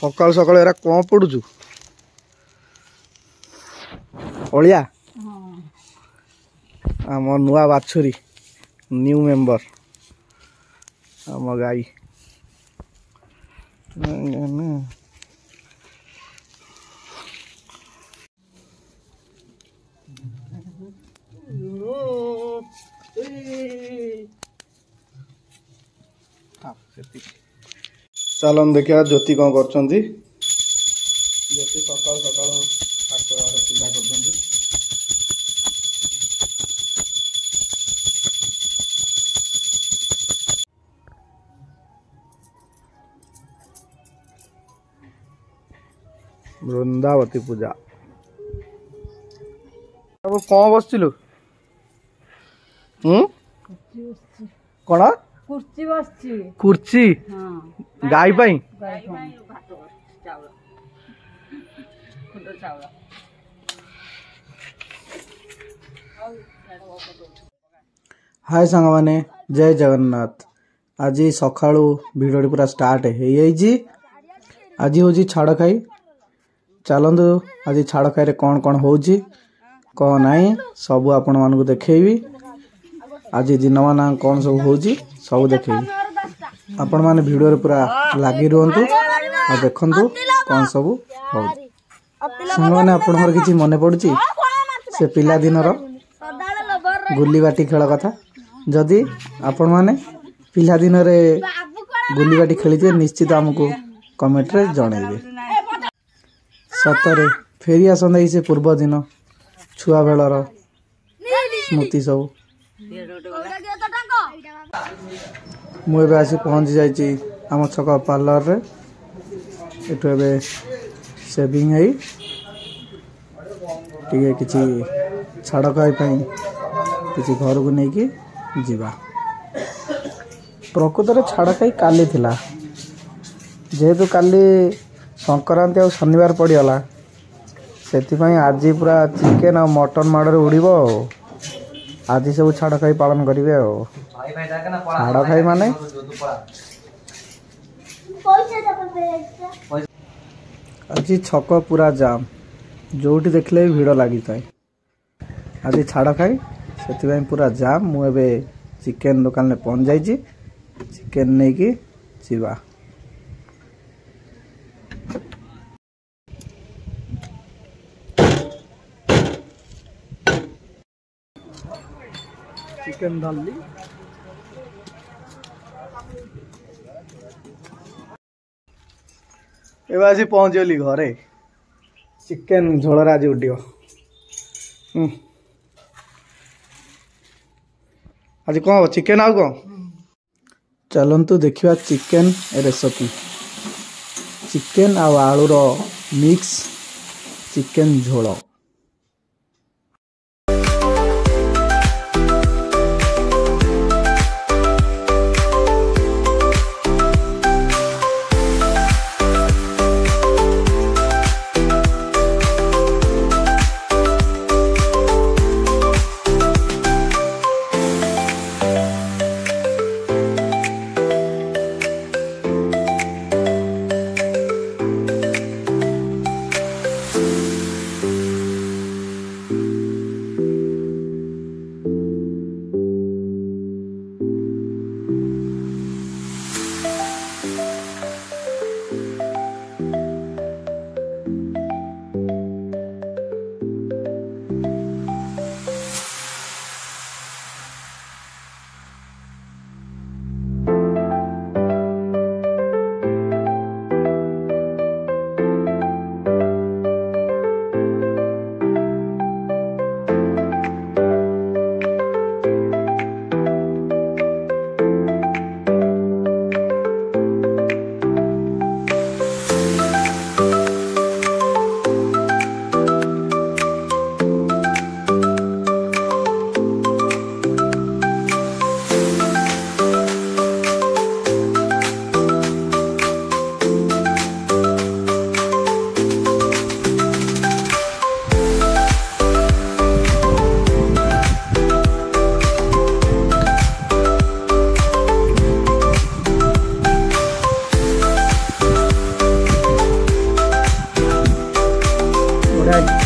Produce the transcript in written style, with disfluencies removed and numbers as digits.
सकाल सकाल एरा कौन पड़ुचु अलिया आम नुआ बाछुरी न्यू मेंबर आम गाई चलन देखा ज्योति कौन कर ज्योति सकाल सकाल पूजा कर वृंदावती पूजा अब कौन बसलु कौन कुर्सी बसची कुर्सी गाई पाई हाय सांग माने जय जगन्नाथ आज सकाळू भिडियो पूरा स्टार्ट है आज हूँ छाड़ खाई चलतु आज छाड़ खाई कौन कौन हो कौन नाई सब आपण मान देखी आज दिन माना कौन सब हो सब देखी आपण मैंने भिडियो पूरा लगी रुहतु और देखु कौन सब हो मैंने आपंकर किसी मन पड़ी से पिला दिन गुली बाटी खेल कथा जदि आपण मैंने पिला दिन गुली बाटी खेली निश्चित आमको कमेंट रे जनइबे सतरे फेरी आसंदा से पूर्व दिन छुआ बेलर स्मृति सब मुझे आसी पहुँची जाइए आम छक पार्लर रे एठु एबे सेविंग है किसी छाड़ खाई किसी घर को लेकिन जीवा प्रकृत में छाड़ खाई काली थिला जेहेतु काली संक्रांति और शनिवार पड़गला से आज पूरा चिकेन और मटन माड़ उड़ब आज सब छाड़ खाई पालन करेंगे छाड़ खाई माने आज छक पूरा जाम जोटी देखले भिड़ लगी था आज छाड़ खाई से पूरा जाम मुझे चिकेन दुकान में पहुँच जाइए चिकेन नहीं कि जीवा चिकेन डाली एवं आज पहुँचली घरे चिकेन झोल आज उड्डियो आज कौन हम चिकेन आउ कौन चलतु देखा chicken recipe chicken Alur mix chicken झोल ବଢ଼ିଆ ହେଇଛି।